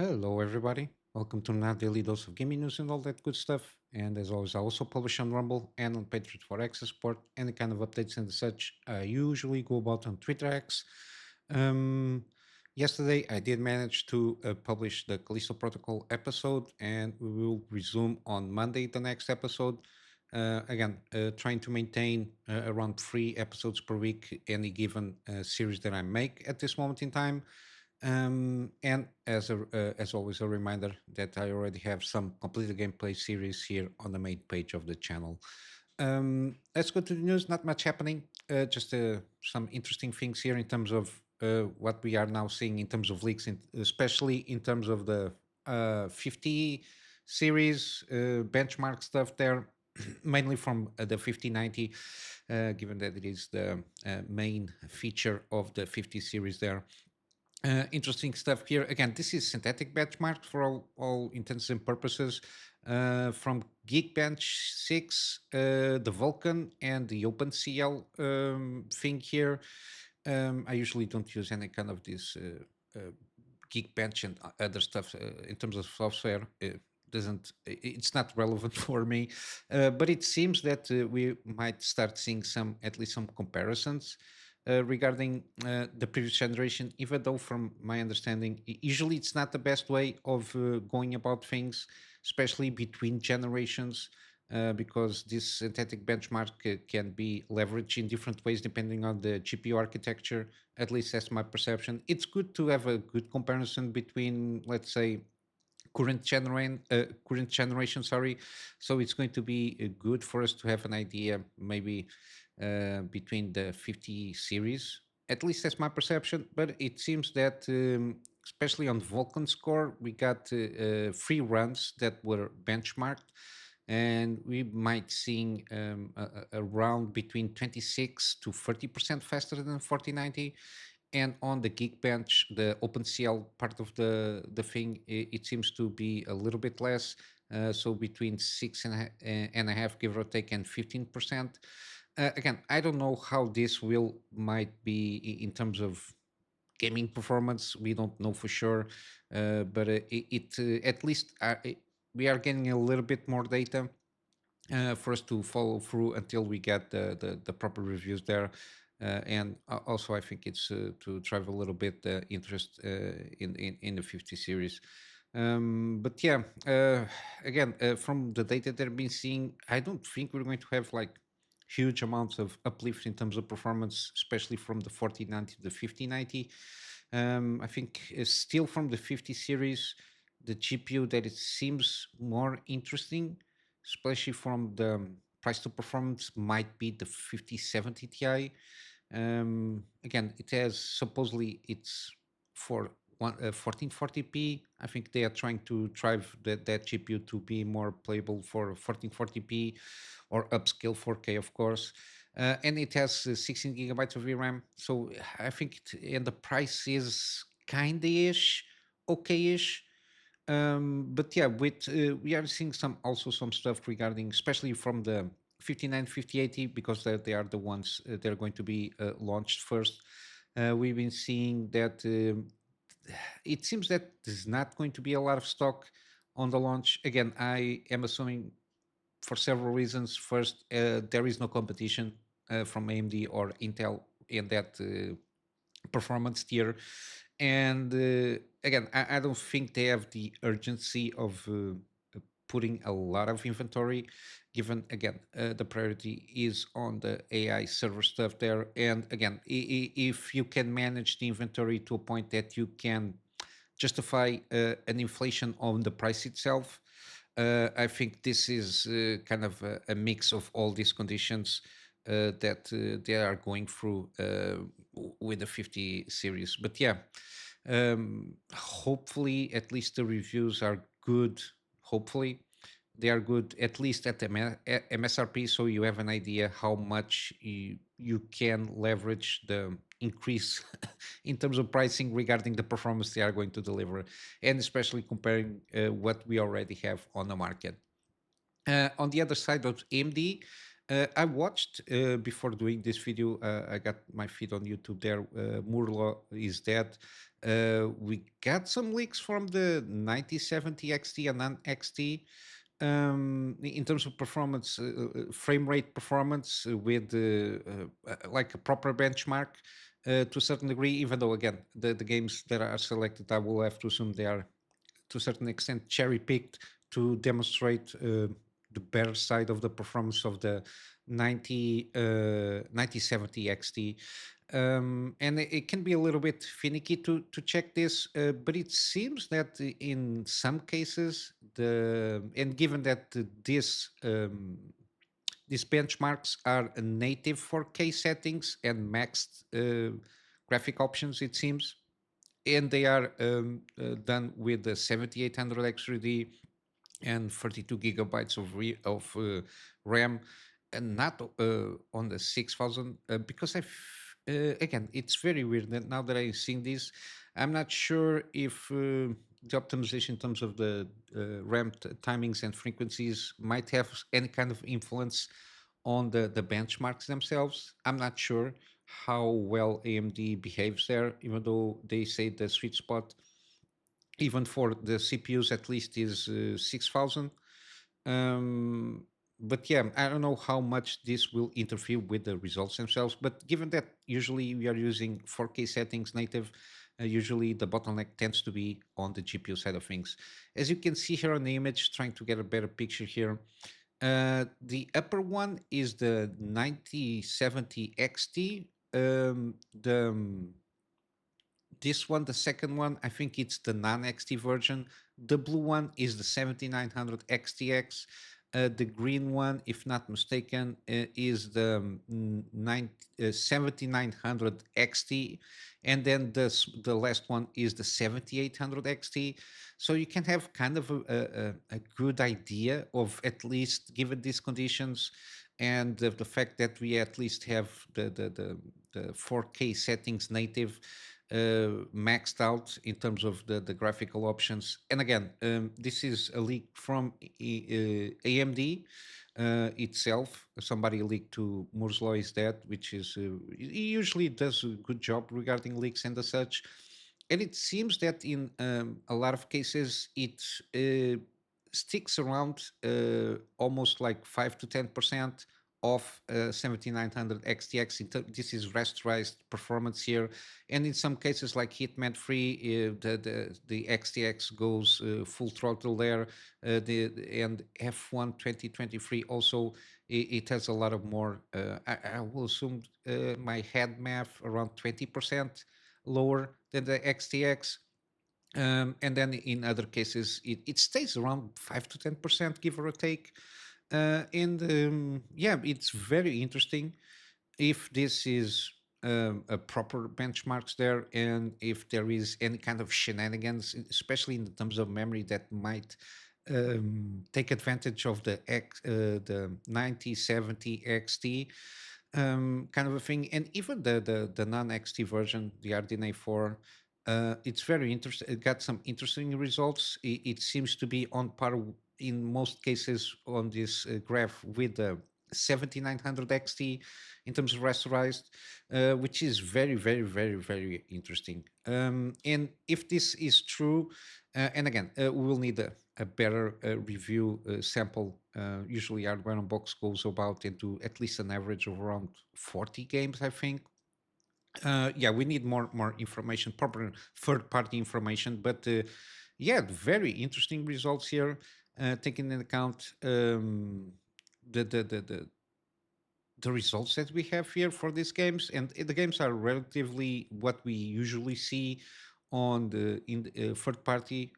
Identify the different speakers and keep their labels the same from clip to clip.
Speaker 1: Hello, everybody. Welcome to another daily dose of gaming news and all that good stuff. And as always, I also publish on Rumble and on Patreon for access support. Any kind of updates and such, I usually go about on Twitter X. Um, Yesterday, I did manage to publish the Callisto Protocol episode, and we will resume on Monday the next episode. Trying to maintain around 3 episodes per week, any given series that I make at this moment in time. And as always, a reminder that I already have some completed gameplay series here on the main page of the channel. Let's go to the news. Not much happening. Just some interesting things here in terms of what we are now seeing in terms of leaks, especially in terms of the 50 series benchmark stuff there, mainly from the 5090, given that it is the main feature of the 50 series there. Interesting stuff here. Again, this is synthetic benchmark for all intents and purposes from Geekbench 6, the Vulkan, and the OpenCL thing here. I usually don't use any kind of this Geekbench and other stuff in terms of software. It's not relevant for me, but it seems that we might start seeing at least some comparisons regarding the previous generation, even though, from my understanding, usually it's not the best way of going about things, especially between generations, because this synthetic benchmark can be leveraged in different ways depending on the GPU architecture. At least that's my perception. It's good to have a good comparison between, let's say, current generation, sorry. So it's going to be good for us to have an idea, maybe between the 50 series. At least that's my perception. But it seems that, especially on Vulcan score, we got 3 runs that were benchmarked, and we might seeing around between 26 to 30% faster than 4090. And on the Geekbench, the OpenCL part of the thing, it seems to be a little bit less. So between six and a half, give or take, and 15%. Again, I don't know how this will might be in terms of gaming performance. We don't know for sure, but at least we are getting a little bit more data for us to follow through until we get the proper reviews there. Also, I think it's to drive a little bit interest in the 50 series. But yeah, again, from the data that I've been seeing, I don't think we're going to have like huge amounts of uplift in terms of performance, especially from the 4090 to the 5090. I think still from the 50 series, the GPU that it seems more interesting, especially from the price to performance, might be the 5070 Ti. Again, it has supposedly it's for 1440p. I think they are trying to drive that GPU to be more playable for 1440p or upscale 4K, of course. And it has 16 gigabytes of VRAM. So I think and the price is kind of ish, okay-ish. But yeah, with we are seeing some stuff regarding, especially from the 59, 5080, because they are the ones that are going to be launched first. We've been seeing that it seems that there's not going to be a lot of stock on the launch. Again, I am assuming for several reasons. First, there is no competition from AMD or Intel in that performance tier. And again, I don't think they have the urgency of putting a lot of inventory, given again the priority is on the AI server stuff there. And again, if you can manage the inventory to a point that you can justify an inflation on the price itself, I think this is kind of a mix of all these conditions that they are going through with the 50 series. But yeah, hopefully, at least the reviews are good. Hopefully, they are good, at least at the MSRP, so you have an idea how much you can leverage the increase in terms of pricing regarding the performance they are going to deliver, and especially comparing what we already have on the market. On the other side of AMD, I watched before doing this video. I got my feed on YouTube there. Murlo is dead. We got some leaks from the 9070 XT and non XT in terms of performance, frame rate performance with like a proper benchmark to a certain degree. Even though again the games that are selected, I will have to assume they are to a certain extent cherry picked to demonstrate the better side of the performance of the 9070 XT. And it can be a little bit finicky to check this, but it seems that in some cases, and given that these benchmarks are native 4K settings and maxed graphic options, it seems, and they are done with the 7800 X3D and 32 gigabytes of RAM, and not on the 6000 because again, it's very weird that now that I've seen this, I'm not sure if the optimization in terms of the RAM timings and frequencies might have any kind of influence on the benchmarks themselves. I'm not sure how well AMD behaves there, even though they say the sweet spot, even for the CPUs at least, is 6000. Um, but yeah, I don't know how much this will interfere with the results themselves. But given that usually we are using 4K settings native, usually the bottleneck tends to be on the GPU side of things. As you can see here on the image, trying to get a better picture here, the upper one is the 9070 XT. The This one, the second one, I think it's the non-XT version. The blue one is the 7900 XTX. The green one, if not mistaken, is the 7900 XT. And then the last one is the 7800 XT. So you can have kind of a good idea of, at least given these conditions, and the fact that we at least have the 4K settings native maxed out in terms of the graphical options. And again, this is a leak from AMD itself. Somebody leaked to Moore's Law is Dead, which is he usually does a good job regarding leaks and the such. And it seems that in a lot of cases, it sticks around almost like 5 to 10% of 7900 XTX. This is rasterized performance here, and in some cases like Hitman 3, the XTX goes full throttle there. And F1 2023 also, it has a lot of more. I will assume my head math around 20% lower than the XTX. And then in other cases, it stays around 5 to 10%, give or take. And yeah, it's very interesting if this is a proper benchmarks there, and if there is any kind of shenanigans, especially in terms of memory, that might take advantage of the 9070 XT kind of a thing, and even the non XT version, the RDNA 4. It's very interesting. It got some interesting results. It seems to be on par in most cases on this graph with the 7900 XT in terms of rasterized, which is very, very, very, very interesting. And if this is true, and again, we will need a better review sample. Usually, Hardware on Box goes about into at least an average of around 40 games, I think. Yeah, we need more information, proper third party information. But yeah, very interesting results here, taking into account the, the the the the results that we have here for these games, and the games are relatively what we usually see on the in the, third party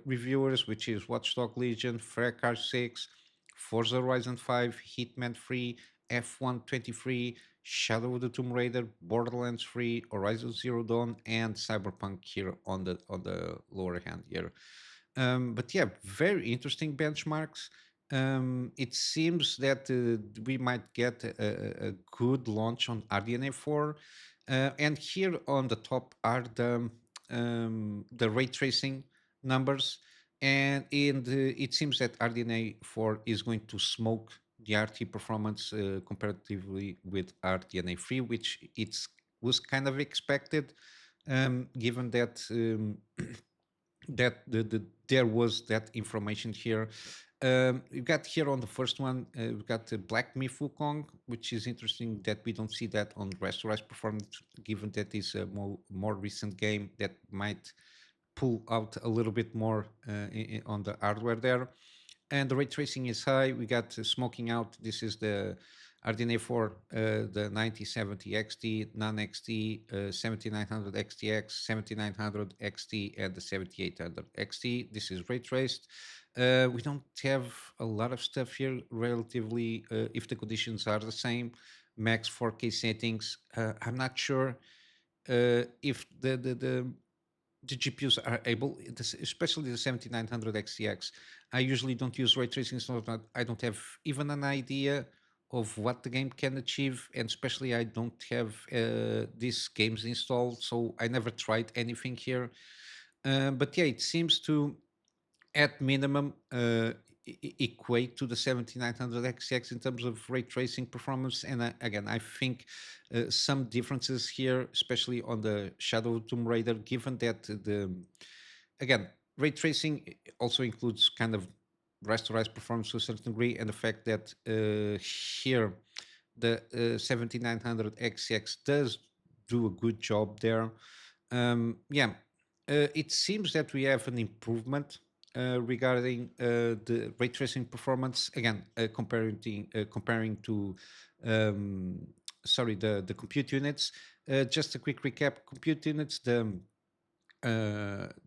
Speaker 1: reviewers, which is Watchdog Legion, Fracas 6, Forza Horizon 5, Hitman 3, F1 23, Shadow of the Tomb Raider, Borderlands 3, Horizon Zero Dawn, and Cyberpunk here on the lower hand here. But yeah, very interesting benchmarks. It seems that we might get a good launch on RDNA 4. And here on the top are the ray tracing numbers. And it seems that RDNA 4 is going to smoke the RT performance comparatively with RDNA 3, which it's was kind of expected, given that there was that information here. We got here on the first one, we've got Black Myth Wukong, which is interesting that we don't see that on Rasterized Performance, given that is a more recent game that might pull out a little bit more on the hardware there. And the ray tracing is high. We got smoking out. This is the RDNA 4, the 9070 XT, non XT, 7900 XTX, 7900 XT, and the 7800 XT. This is ray traced. We don't have a lot of stuff here relatively, if the conditions are the same. Max 4K settings. I'm not sure if the GPUs are able, especially the 7900 XTX. I usually don't use ray tracing, so I don't have even an idea of what the game can achieve, and especially I don't have these games installed, so I never tried anything here. But yeah, it seems to at minimum equate to the 7900 XX in terms of ray tracing performance. And again, I think some differences here, especially on the Shadow of Tomb Raider, given that again, ray tracing also includes kind of rasterized performance to a certain degree, and the fact that here the 7900 XX does do a good job there. Yeah, it seems that we have an improvement regarding the ray tracing performance. Again, comparing to sorry, the compute units. Just a quick recap: compute units. The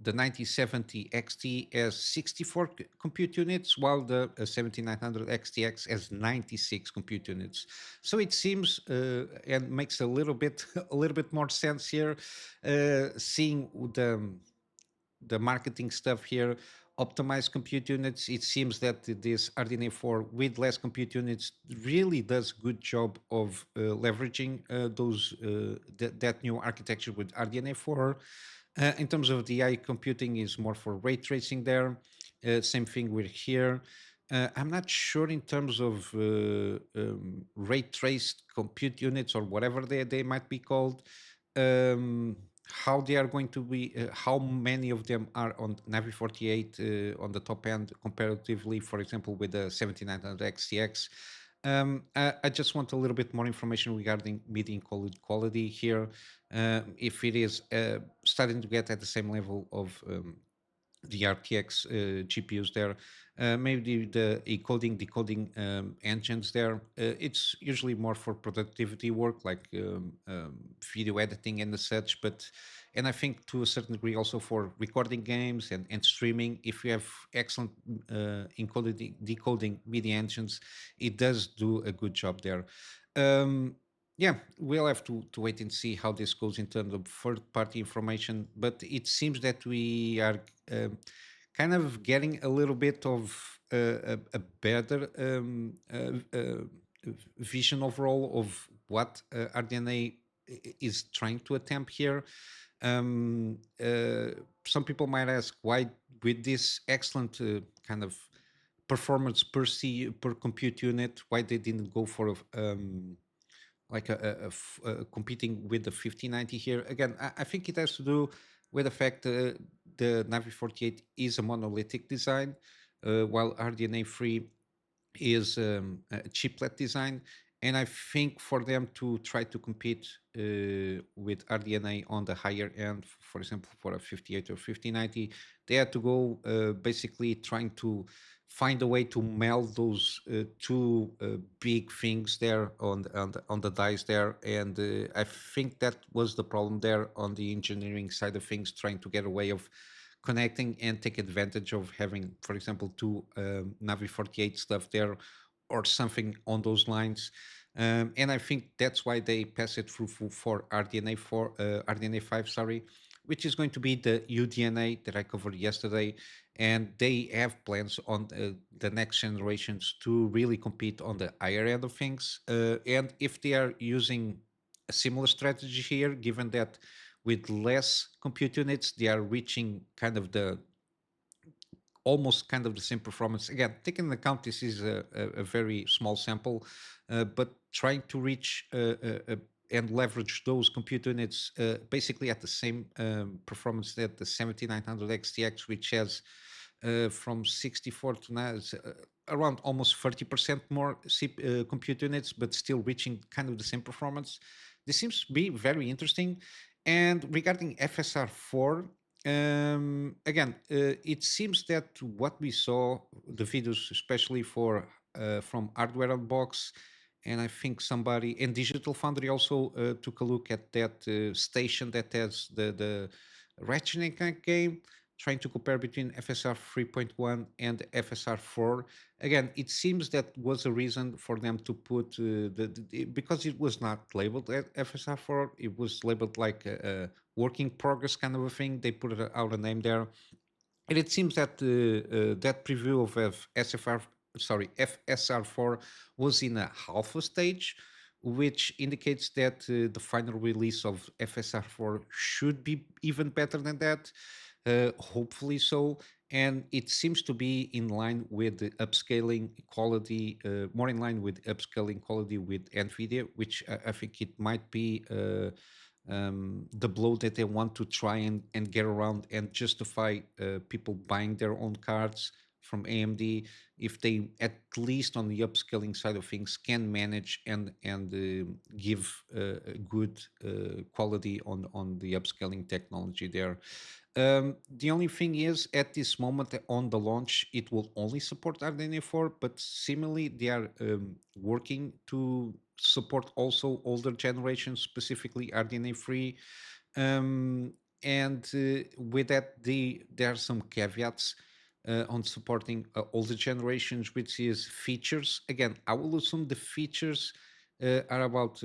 Speaker 1: 9070 XT has 64 compute units, while the 7900 XTX has 96 compute units. So it seems and makes a little bit more sense here, seeing the marketing stuff here. Optimized compute units. It seems that this RDNA 4 with less compute units really does good job of leveraging that new architecture with RDNA 4. In terms of the AI computing, is more for ray tracing there. Same thing with here. I'm not sure in terms of ray traced compute units or whatever they might be called. How they are going to be, how many of them are on Navi 48 on the top end comparatively, for example, with the 7900 XTX. I just want a little bit more information regarding media quality here. If it is starting to get at the same level of the RTX GPUs there, maybe the encoding, decoding engines there. It's usually more for productivity work, like video editing and such. And I think to a certain degree also for recording games and streaming. If you have excellent encoding, decoding media engines, it does do a good job there. Yeah, we'll have to wait and see how this goes in terms of third-party information. But it seems that we are kind of getting a little bit of a better vision overall of what RDNA is trying to attempt here. Some people might ask why, with this excellent kind of performance per compute unit, why they didn't go for like competing with the 5090 here. Again, I think it has to do with the fact the Navi 48 is a monolithic design, while RDNA 3 is a chiplet design. And I think for them to try to compete with RDNA on the higher end, for example, for a 58 or 5090, they had to go basically trying to find a way to meld those two big things there on the dice there. And I think that was the problem there on the engineering side of things, trying to get a way of connecting and take advantage of having, for example, two Navi 48 stuff there or something on those lines. And I think that's why they pass it through for RDNA 4, RDNA 5, sorry, which is going to be the UDNA that I covered yesterday. And they have plans on the next generations to really compete on the higher end of things. And if they are using a similar strategy here, given that with less compute units, they are reaching kind of the almost kind of the same performance. Again, taking into account this is a very small sample, but trying to reach and leverage those compute units basically at the same performance that the 7900 XTX, which has from 64 to now around almost 30% more compute units, but still reaching kind of the same performance. This seems to be very interesting. And regarding FSR4, again, it seems that what we saw, the videos, especially for from Hardware Unbox, and I think somebody in Digital Foundry also took a look at that station that has the Ratchet and Clank game, trying to compare between FSR 3.1 and FSR 4. Again, it seems that was a reason for them to put because it was not labeled FSR 4, it was labeled like a working progress kind of a thing. They put out a name there, and it seems that that preview of FSR4 was in a alpha stage, which indicates that the final release of FSR4 should be even better than that. Hopefully so. And it seems to be in line with the upscaling quality, more in line with upscaling quality with NVIDIA, which I think it might be the blow that they want to try and get around and justify people buying their own cards from AMD, if they at least on the upscaling side of things can manage and give a good quality on the upscaling technology there. The only thing is, at this moment on the launch, it will only support RDNA 4, but similarly, they are working to support also older generations, specifically RDNA 3. Um, and with that, there are some caveats on supporting older generations, which is features. Again, I will assume the features are about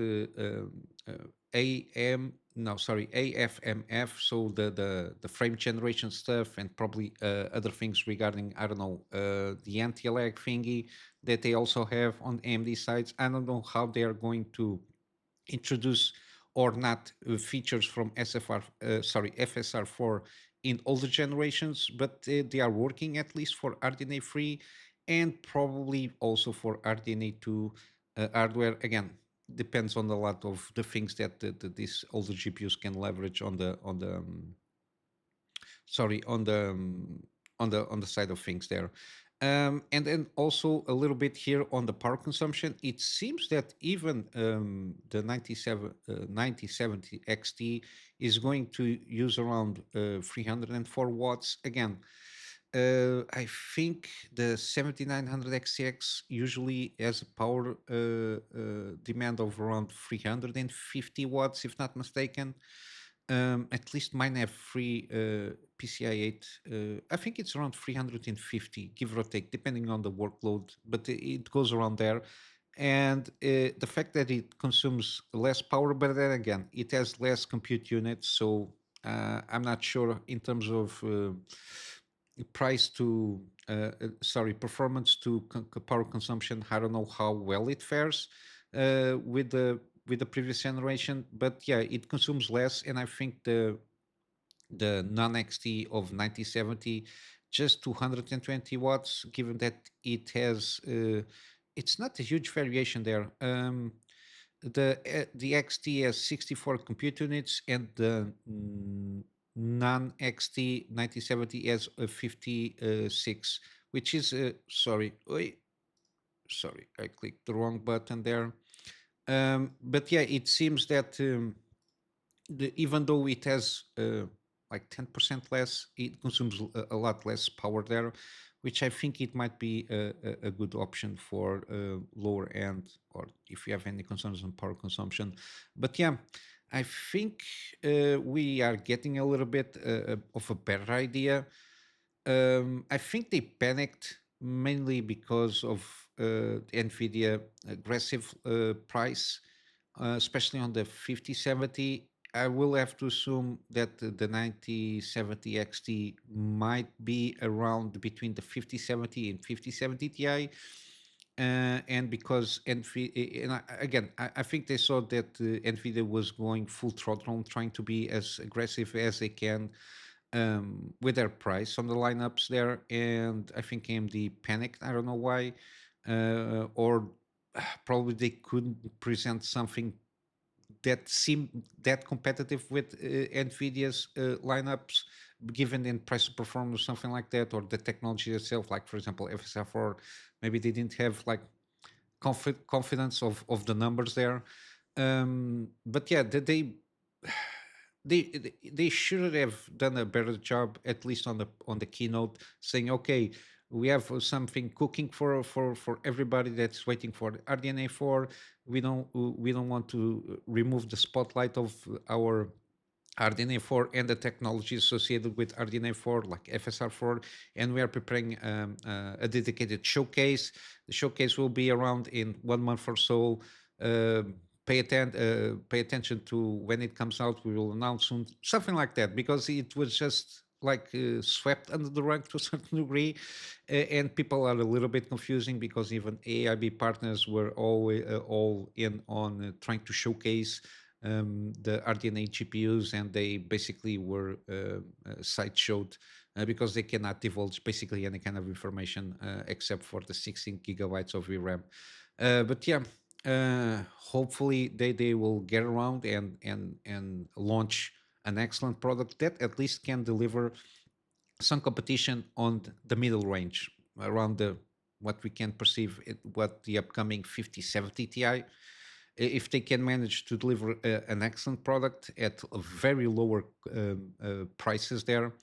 Speaker 1: AM no sorry AFMF, so the frame generation stuff, and probably other things regarding, I don't know, the anti-lag thingy that they also have on AMD sides. I don't know how they are going to introduce or not features from FSR4 in older generations, but they are working at least for RDNA 3 and probably also for RDNA 2 hardware. Again, depends on a lot of the things that these older GPUs can leverage sorry on the side of things there. And then also a little bit here on the power consumption. It seems that even the 9070 XT is going to use around 304 watts. Again, I think the 7900 XTX usually has a power demand of around 350 watts, if not mistaken. At least mine have free PCI 8. I think it's around 350, give or take, depending on the workload, but it goes around there. And the fact that it consumes less power, but then again, it has less compute units. So I'm not sure in terms of price to performance to power consumption. I don't know how well it fares with the previous generation, but yeah, it consumes less. And I think the non XT of 9070 just 220 watts, given that it has it's not a huge variation there. The XT has 64 compute units, and the non XT 9070 has 56, which is sorry, I clicked the wrong button there. But yeah, it seems that even though it has like 10% less, it consumes a lot less power there, which I think it might be a good option for lower end, or if you have any concerns on power consumption. But yeah, I think we are getting a little bit of a better idea. I think they panicked mainly because of NVIDIA aggressive price, especially on the 5070. I will have to assume that the 9070 XT might be around between the 5070 and 5070 Ti. And because NVIDIA, and again, I think they saw that NVIDIA was going full throttle, trying to be as aggressive as they can with their price on the lineups there, and I think AMD panicked. I don't know why, or probably they couldn't present something that seemed that competitive with Nvidia's lineups, given in price to performance, something like that, or the technology itself. Like for example, FSR4, maybe they didn't have like confidence of the numbers there. But yeah, they should have done a better job, at least on the keynote, saying, okay, we have something cooking for everybody that's waiting for RDNA 4. We don't want to remove the spotlight of our RDNA 4 and the technology associated with RDNA 4, like FSR4, and we are preparing a dedicated showcase. The showcase will be around in 1 month or so. Uh, pay attention to when it comes out. We will announce soon, something like that, because it was just like swept under the rug to a certain degree, and people are a little bit confusing because even AIB partners were all in on trying to showcase the RDNA GPUs, and they basically were sideshowed because they cannot divulge basically any kind of information except for the 16 gigabytes of VRAM. But yeah, hopefully they will get around and launch an excellent product that at least can deliver some competition on the middle range around the what we can perceive what the upcoming 5070 Ti. If they can manage to deliver an excellent product at a very lower prices there.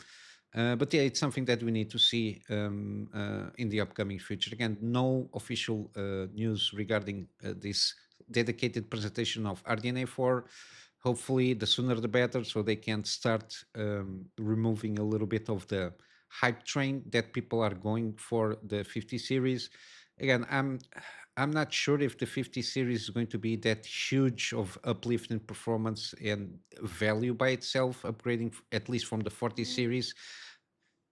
Speaker 1: But yeah, it's something that we need to see in the upcoming future. Again, no official news regarding this dedicated presentation of RDNA 4. Hopefully, the sooner the better, so they can start removing a little bit of the hype train that people are going for the 50 series. Again, I'm not sure if the 50 series is going to be that huge of uplift in performance and value by itself, upgrading at least from the 40 series.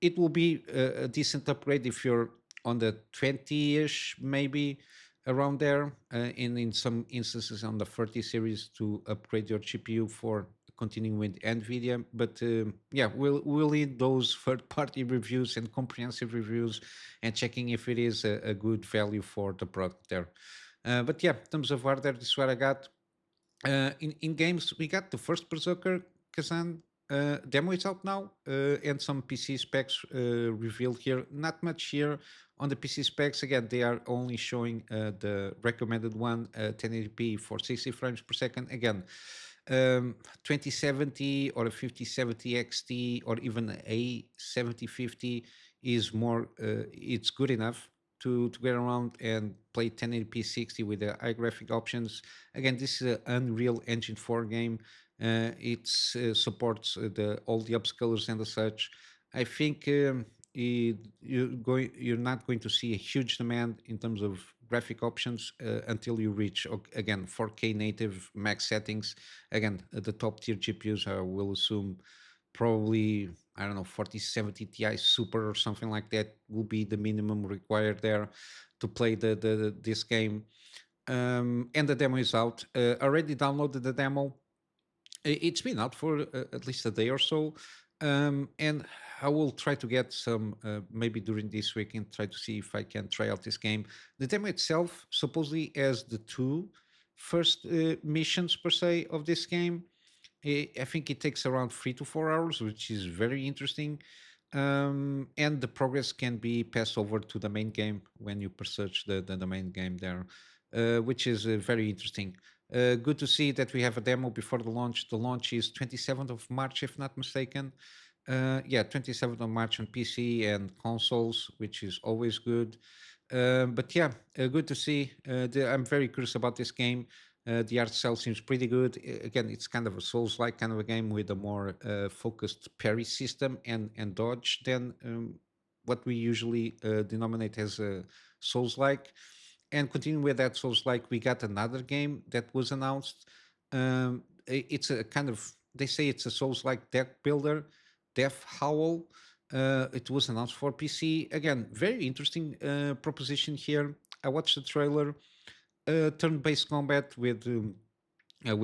Speaker 1: It will be a decent upgrade if you're on the 20-ish, maybe around there, in some instances on the 30 series to upgrade your GPU for continuing with NVIDIA. But yeah, we'll need those third-party reviews and comprehensive reviews and checking if it is a good value for the product there. But yeah, in terms of hardware, this is what I got. In games, we got the first Berserker Khazan demo is out now, and some PC specs revealed here. Not much here on the PC specs. Again, they are only showing the recommended one, 1080p for 60 frames per second. Again, 2070 or a 5070 XT or even a 7050 is more. It's good enough to get around and play 1080p 60 with the high graphic options. Again, this is an Unreal Engine 4 game. It supports the all the upscalers and the such. I think you're not going to see a huge demand in terms of graphic options until you reach again 4K native max settings. Again, the top tier GPUs, I will assume probably, I don't know, 4070 Ti Super or something like that will be the minimum required there to play the this game. And the demo is out. Already downloaded the demo. It's been out for at least a day or so, and I will try to get some maybe during this week and try to see if I can try out this game. The demo itself supposedly has the two first missions per se of this game. I think it takes around 3 to 4 hours, which is very interesting. And the progress can be passed over to the main game when you search the main game there, which is very interesting. Good to see that we have a demo before the launch. The launch is 27th of March, if not mistaken. Yeah, 27th of March on PC and consoles, which is always good. But yeah, good to see. I'm very curious about this game. The art style seems pretty good. Again, it's kind of a Souls-like kind of a game with a more focused parry system and dodge than what we usually denominate as a Souls-like. And continuing with that Souls-like, we got another game that was announced. It's a kind of, they say it's a Souls-like deck builder, Death Howl. It was announced for PC. Again, very interesting proposition here. I watched the trailer. Turn-based combat with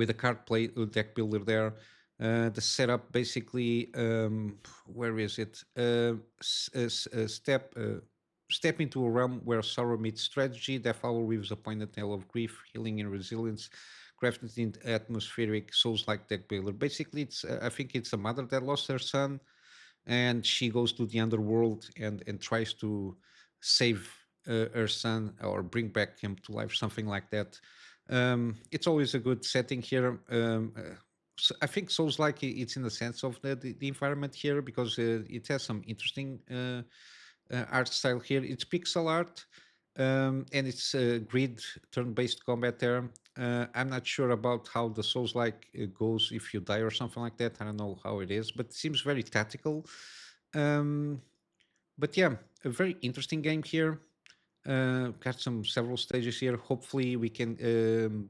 Speaker 1: a card play deck builder there. The setup basically, where is it? Step into a realm where sorrow meets strategy. Death Howl weaves a poignant tale of grief, healing, and resilience, crafted in atmospheric souls-like deck builder. Basically, it's I think it's a mother that lost her son, and she goes to the underworld and tries to save her son or bring back him to life, something like that. It's always a good setting here. I think Souls like it's in the sense of the environment here because it has some interesting art style here. It's pixel art, and it's grid turn-based combat there. I'm not sure about how the Souls like goes if you die or something like that. I don't know how it is, but it seems very tactical. Um, but yeah, a very interesting game here. Got some several stages here. Hopefully, we can.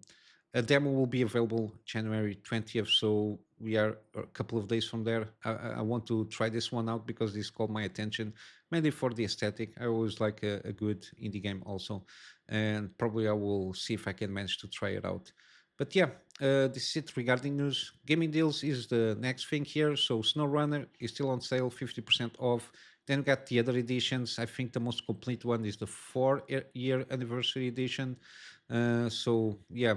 Speaker 1: A demo will be available January 20th, so we are a couple of days from there. I want to try this one out because this called my attention, mainly for the aesthetic. I always like a good indie game also, and probably I will see if I can manage to try it out. But yeah, this is it regarding news. Gaming deals is the next thing here. So SnowRunner is still on sale, 50% off. Then we got the other editions. I think the most complete one is the 4-year anniversary edition. So yeah,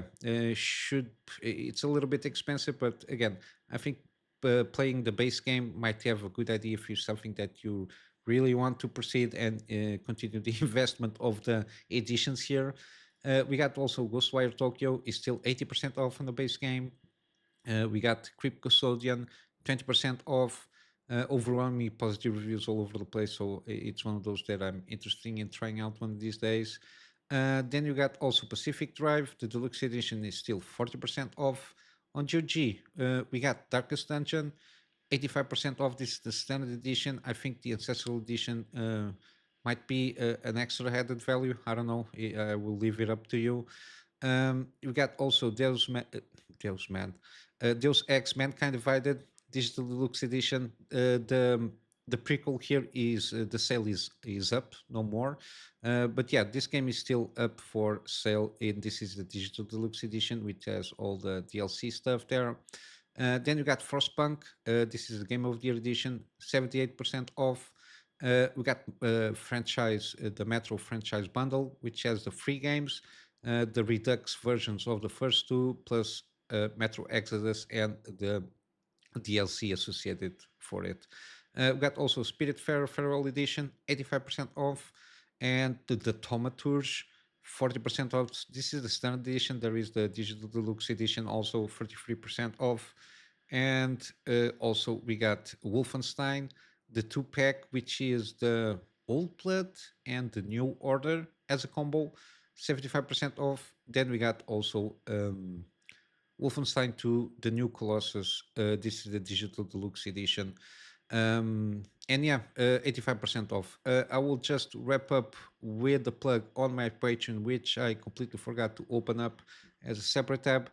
Speaker 1: should it's a little bit expensive, but again, I think playing the base game might have a good idea if it's something that you really want to proceed and continue the investment of the editions here. We got also Ghostwire Tokyo is still 80% off on the base game. We got Crypt Custodian, 20% off. Overwhelmingly positive reviews all over the place. So it's one of those that I'm interested in trying out one of these days. Then you got also Pacific Drive. The deluxe edition is still 40% off. On GOG, we got Darkest Dungeon, 85% off. This is the standard edition. I think the ancestral edition might be an extra added value. I don't know. I will leave it up to you. You got also Deus Man, Deus Ex Mankind Divided Digital Deluxe Edition. The prequel here is the sale is up, no more. But yeah, this game is still up for sale, and this is the Digital Deluxe Edition, which has all the DLC stuff there. Then you got Frostpunk. This is the Game of the Year edition, 78% off. We got the Metro franchise bundle, which has the free games, the Redux versions of the first two, plus Metro Exodus and the DLC associated for it. We got also Spiritfarer Farewell Edition, 85% off, and the Thaumaturge, 40% off. This is the standard edition. There is the Digital Deluxe Edition, also 33% off. And also we got Wolfenstein, the 2-pack, which is the Old Blood and the New Order as a combo, 75% off. Then we got also Wolfenstein 2, The New Colossus. This is the Digital Deluxe Edition. And yeah, 85% off. I will just wrap up with the plug on my Patreon, which I completely forgot to open up as a separate tab.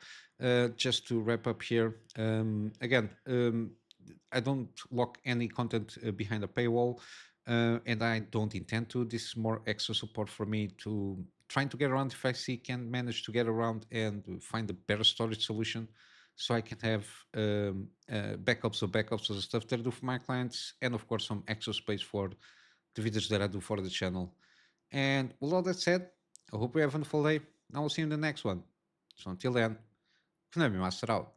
Speaker 1: Just to wrap up here. Again, I don't lock any content behind a paywall, and I don't intend to. This is more extra support for me to trying to get around if I see can manage to get around and find a better storage solution so I can have backups of the stuff that I do for my clients, and of course some extra space for the videos that I do for the channel. And with all that said, I hope you have a wonderful day. I will see you in the next one. So until then, Kunami Master out.